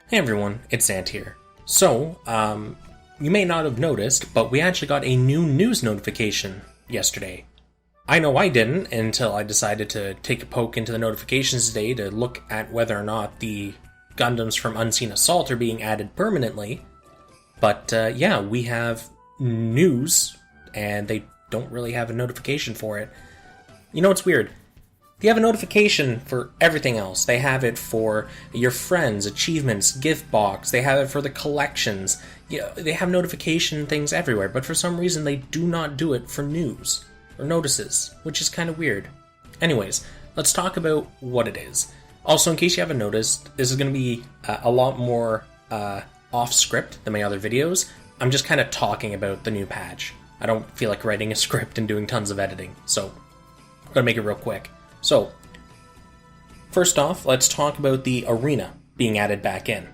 Hey everyone, it's Xant here. So, you may not have noticed, but we actually got a new news notification yesterday. I know I didn't until I decided to take a poke into the notifications today to look at whether or not the Gundams from Unseen Assault are being added permanently. But yeah, we have news, and they don't really have a notification for it. You know what's weird? They have a notification for everything else. They have it for your friends, achievements, gift box. They have it for the collections. Yeah, they have notification things everywhere, but for some reason they do not do it for news or notices, which is kind of weird. Anyways, let's talk about what it is. Also, in case you haven't noticed, this is going to be a lot more off script than my other videos. I'm just kind of talking about the new patch. I don't feel like writing a script and doing tons of editing, so I'm going to make it real quick. So, first off, let's talk about the arena being added back in.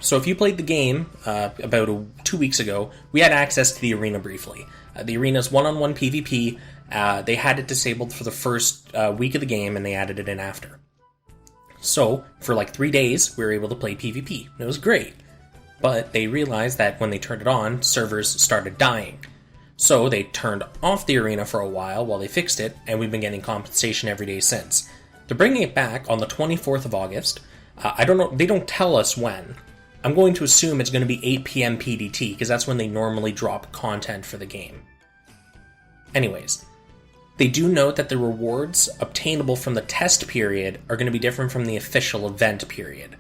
So if you played the game about 2 weeks ago, we had access to the arena briefly. The arena's one-on-one PvP. They had it disabled for the first week of the game, and they added it in after. So, for like 3 days, we were able to play PvP. It was great. But they realized that when they turned it on, servers started dying. So they turned off the arena for a while they fixed it, and we've been getting compensation every day since. They're bringing it back on the 24th of August. I don't know, they don't tell us when. I'm going to assume it's going to be 8 p.m. PDT, because that's when they normally drop content for the game. Anyways, they do note that the rewards obtainable from the test period are going to be different from the official event period.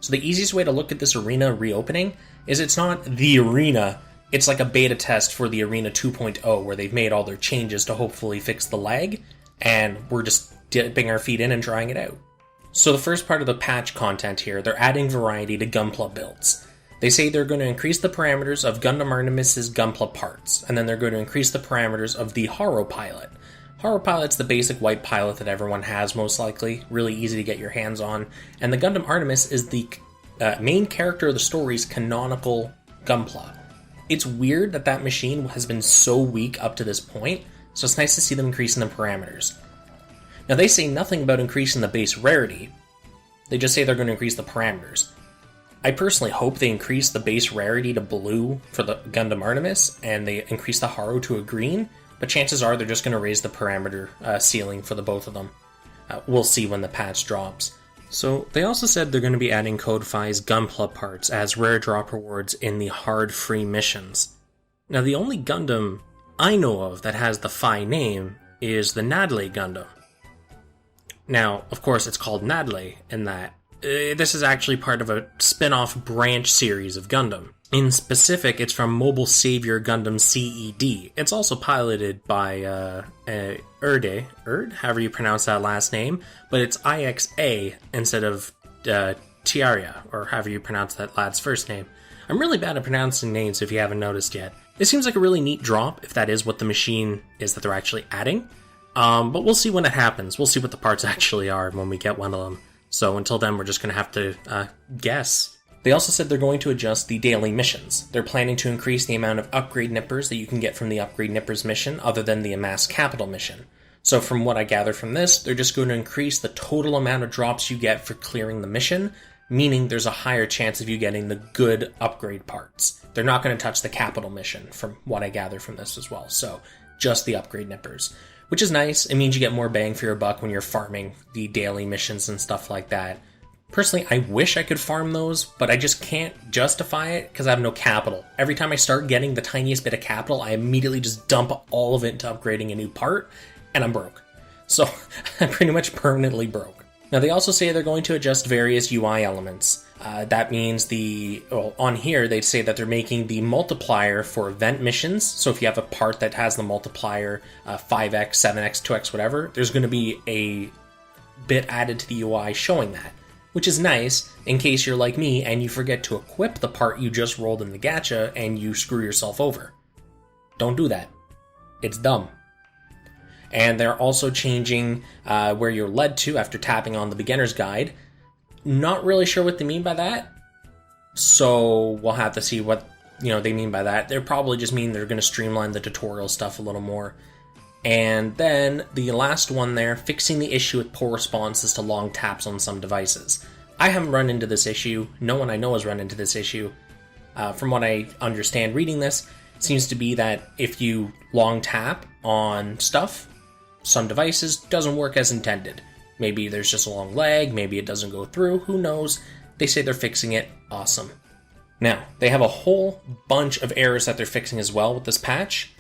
So the easiest way to look at this arena reopening is it's not the arena. It's like a beta test for the Arena 2.0 where they've made all their changes to hopefully fix the lag, and we're just dipping our feet in and trying it out. So the first part of the patch content here, they're adding variety to Gunpla builds. They say they're going to increase the parameters of Gundam Artemis's Gunpla parts, and then they're going to increase the parameters of the Haro pilot. Haro pilot's the basic white pilot that everyone has most likely, really easy to get your hands on, and the Gundam Artemis is the main character of the story's canonical Gunpla. It's weird that that machine has been so weak up to this point, so it's nice to see them increasing the parameters. Now they say nothing about increasing the base rarity, they just say they're going to increase the parameters. I personally hope they increase the base rarity to blue for the Gundam Artemis, and they increase the Haro to a green, but chances are they're just going to raise the parameter ceiling for the both of them. We'll see when the patch drops. So, they also said they're going to be adding Code Phi's Gunpla parts as rare drop rewards in the hard free missions. Now, the only Gundam I know of that has the Phi name is the Natalie Gundam. Now, of course, it's called Natalie in that this is actually part of a spin-off branch series of Gundam. In specific, it's from Mobile Savior Gundam CED. It's also piloted by Erde, however you pronounce that last name, but it's IXA instead of Tiaria, or however you pronounce that lad's first name. I'm really bad at pronouncing names if you haven't noticed yet. It seems like a really neat drop, if that is what the machine is that they're actually adding. But we'll see when it happens. We'll see what the parts actually are when we get one of them. So until then, we're just going to have to guess. They also said they're going to adjust the daily missions. They're planning to increase the amount of upgrade nippers that you can get from the upgrade nippers mission other than the amass capital mission. So from what I gather from this, they're just going to increase the total amount of drops you get for clearing the mission, meaning there's a higher chance of you getting the good upgrade parts. They're not going to touch the capital mission from what I gather from this as well. So just the upgrade nippers, which is nice. It means you get more bang for your buck when you're farming the daily missions and stuff like that. Personally, I wish I could farm those, but I just can't justify it because I have no capital. Every time I start getting the tiniest bit of capital, I immediately just dump all of it into upgrading a new part, and I'm broke. So, I'm pretty much permanently broke. Now, they also say they're going to adjust various UI elements. That means on here, they say that they're making the multiplier for event missions. So if you have a part that has the multiplier 5x, 7x, 2x, whatever, there's going to be a bit added to the UI showing that. Which is nice in case you're like me and you forget to equip the part you just rolled in the gacha and you screw yourself over. Don't do that. It's dumb. And they're also changing where you're led to after tapping on the beginner's guide. Not really sure what they mean by that. So we'll have to see what they mean by that. They probably just mean they're going to streamline the tutorial stuff a little more. And then the last one there, fixing the issue with poor responses to long taps on some devices. I haven't run into this issue. No one I know has run into this issue. From what I understand reading this, it seems to be that if you long tap on stuff, some devices, doesn't work as intended. Maybe there's just a long lag, maybe it doesn't go through, who knows. They say they're fixing it. Awesome. Now, they have a whole bunch of errors that they're fixing as well with this patch.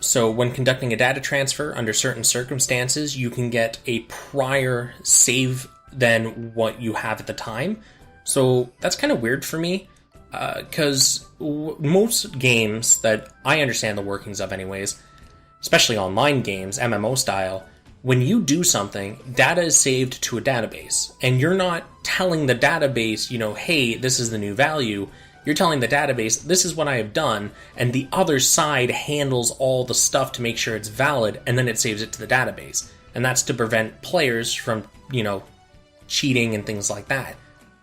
So when conducting a data transfer under certain circumstances, you can get a prior save than what you have at the time. So that's kind of weird for me, because most games that I understand the workings of anyways, especially online games, MMO style, when you do something, data is saved to a database, and you're not telling the database, hey, this is the new value. You're telling the database, this is what I have done, and the other side handles all the stuff to make sure it's valid, and then it saves it to the database. And that's to prevent players from, cheating and things like that.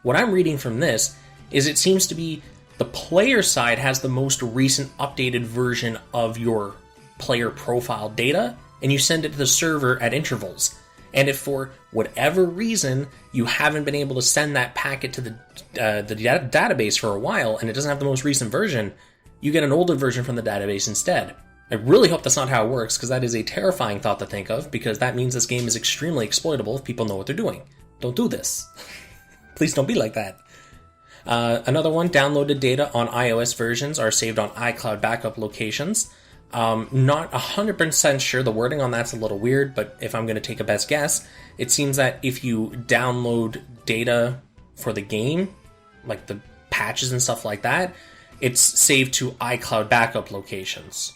What I'm reading from this is it seems to be the player side has the most recent updated version of your player profile data, and you send it to the server at intervals. And if for whatever reason you haven't been able to send that packet to the database for a while, and it doesn't have the most recent version, you get an older version from the database instead. I really hope that's not how it works, because that is a terrifying thought to think of, because that means this game is extremely exploitable if people know what they're doing. Don't do this. Please don't be like that. Another one, downloaded data on iOS versions are saved on iCloud backup locations. Not 100% sure, the wording on that's a little weird, but if I'm going to take a best guess, it seems that if you download data for the game, like the patches and stuff like that, it's saved to iCloud backup locations.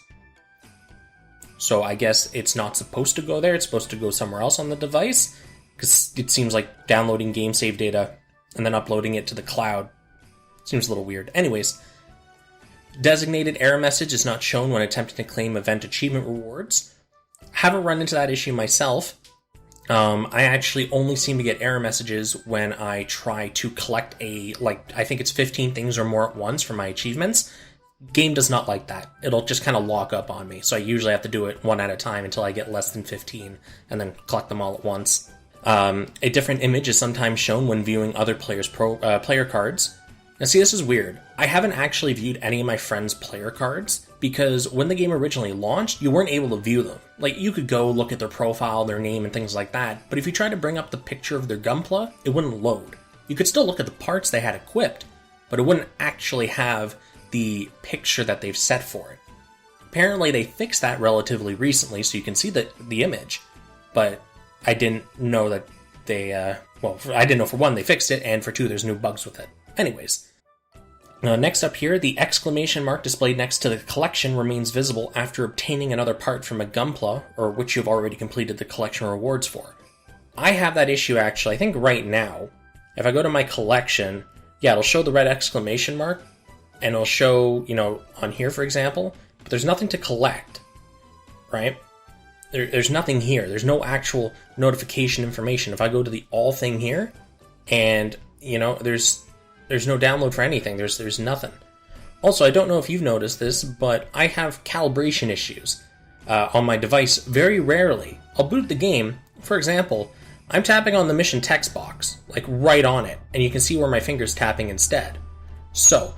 So I guess it's not supposed to go there, it's supposed to go somewhere else on the device, because it seems like downloading game save data and then uploading it to the cloud seems a little weird. Anyways, designated error message is not shown when attempting to claim event achievement rewards. Haven't run into that issue myself. I actually only seem to get error messages when I try to collect I think it's 15 things or more at once for my achievements. Game does not like that. It'll just kind of lock up on me, so I usually have to do it one at a time until I get less than 15, and then collect them all at once. A different image is sometimes shown when viewing other players' player cards. Now see, this is weird. I haven't actually viewed any of my friends' player cards, because when the game originally launched, you weren't able to view them. Like, you could go look at their profile, their name, and things like that, but if you tried to bring up the picture of their Gunpla, it wouldn't load. You could still look at the parts they had equipped, but it wouldn't actually have the picture that they've set for it. Apparently they fixed that relatively recently, so you can see the image, but I didn't know that they, I didn't know for one they fixed it, and for two there's new bugs with it. Anyways. Next up here, the exclamation mark displayed next to the collection remains visible after obtaining another part from a Gunpla, or which you've already completed the collection rewards for. I have that issue actually, I think right now. If I go to my collection, yeah, it'll show the red exclamation mark, and it'll show, on here for example, but there's nothing to collect, right? There's nothing here. There's no actual notification information. If I go to the all thing here, and, there's no download for anything. There's nothing. Also, I don't know if you've noticed this, but I have calibration issues on my device very rarely. I'll boot the game. For example, I'm tapping on the mission text box, like right on it, and you can see where my finger's tapping instead. So,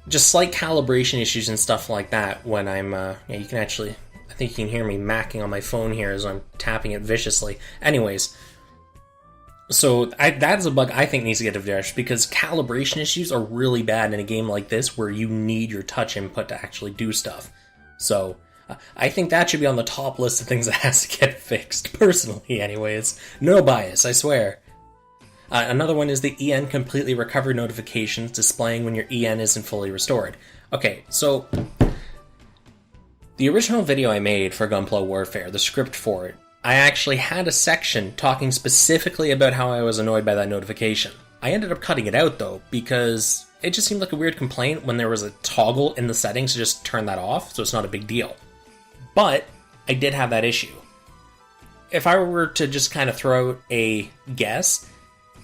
just slight calibration issues and stuff like that when I'm, you can actually, I think you can hear me macking on my phone here as I'm tapping it viciously. Anyways, so that's a bug I think needs to get addressed, because calibration issues are really bad in a game like this where you need your touch input to actually do stuff. So I think that should be on the top list of things that has to get fixed, personally anyways. No bias, I swear. Another one is the EN completely recovered notifications displaying when your EN isn't fully restored. Okay, so the original video I made for Gunpla Warfare, the script for it, I actually had a section talking specifically about how I was annoyed by that notification. I ended up cutting it out though, because it just seemed like a weird complaint when there was a toggle in the settings to just turn that off, so it's not a big deal. But I did have that issue. If I were to just kind of throw out a guess,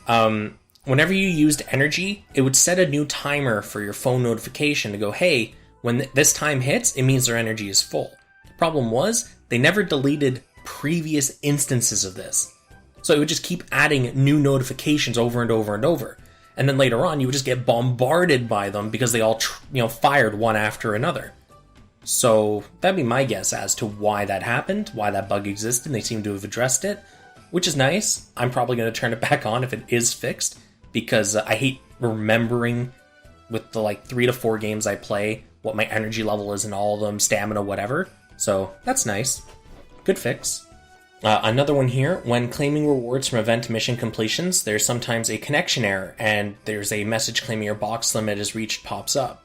whenever you used energy, it would set a new timer for your phone notification to go, hey, when this time hits, it means their energy is full. The problem was, they never deleted previous instances of this. So it would just keep adding new notifications over and over and over. And then later on, you would just get bombarded by them because they all, fired one after another. So that'd be my guess as to why that happened, why that bug existed. They seem to have addressed it, which is nice. I'm probably going to turn it back on if it is fixed, because I hate remembering with the 3 to 4 games I play what my energy level is in all of them, stamina, whatever. So that's nice. Good fix. Another one here, when claiming rewards from event mission completions, there's sometimes a connection error, and there's a message claiming your box limit is reached pops up.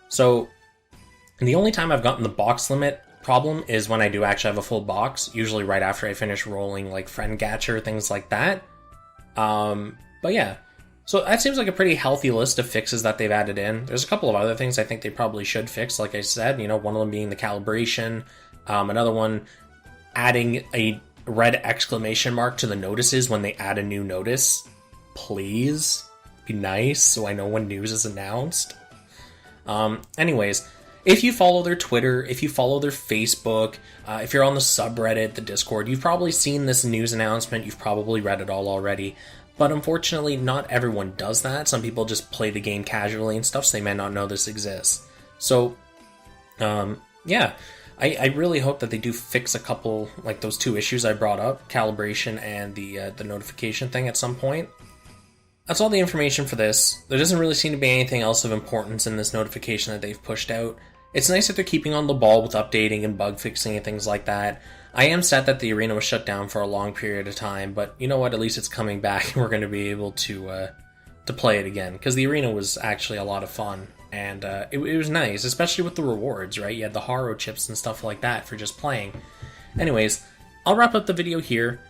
So, the only time I've gotten the box limit problem is when I do actually have a full box, usually right after I finish rolling friend gacha, things like that. But yeah, so that seems like a pretty healthy list of fixes that they've added in. There's a couple of other things I think they probably should fix, like I said, one of them being the calibration, another one adding a red exclamation mark to the notices when they add a new notice. Please be nice so I know when news is announced. Anyways, if you follow their Twitter, if you follow their Facebook, if you're on the subreddit, the Discord, you've probably seen this news announcement, you've probably read it all already. But unfortunately, not everyone does that. Some people just play the game casually and stuff, so they may not know this exists. So, yeah. I really hope that they do fix a couple, those 2 issues I brought up, calibration and the notification thing at some point. That's all the information for this. There doesn't really seem to be anything else of importance in this notification that they've pushed out. It's nice that they're keeping on the ball with updating and bug fixing and things like that. I am sad that the arena was shut down for a long period of time, but you know what, at least it's coming back and we're going to be able to play it again, because the arena was actually a lot of fun. And it was nice, especially with the rewards, right? You had the Haro chips and stuff like that for just playing. Anyways, I'll wrap up the video here.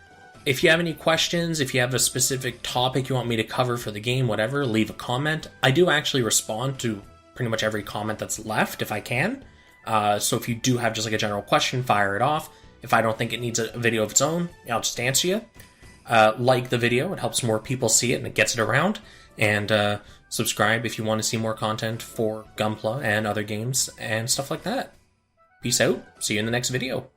If you have any questions, if you have a specific topic you want me to cover for the game, whatever, leave a comment. I do actually respond to pretty much every comment that's left, if I can. So if you do have just a general question, fire it off. If I don't think it needs a video of its own, I'll just answer you. Like the video, it helps more people see it and it gets it around. And subscribe if you want to see more content for Gunpla and other games and stuff like that. Peace out. See you in the next video.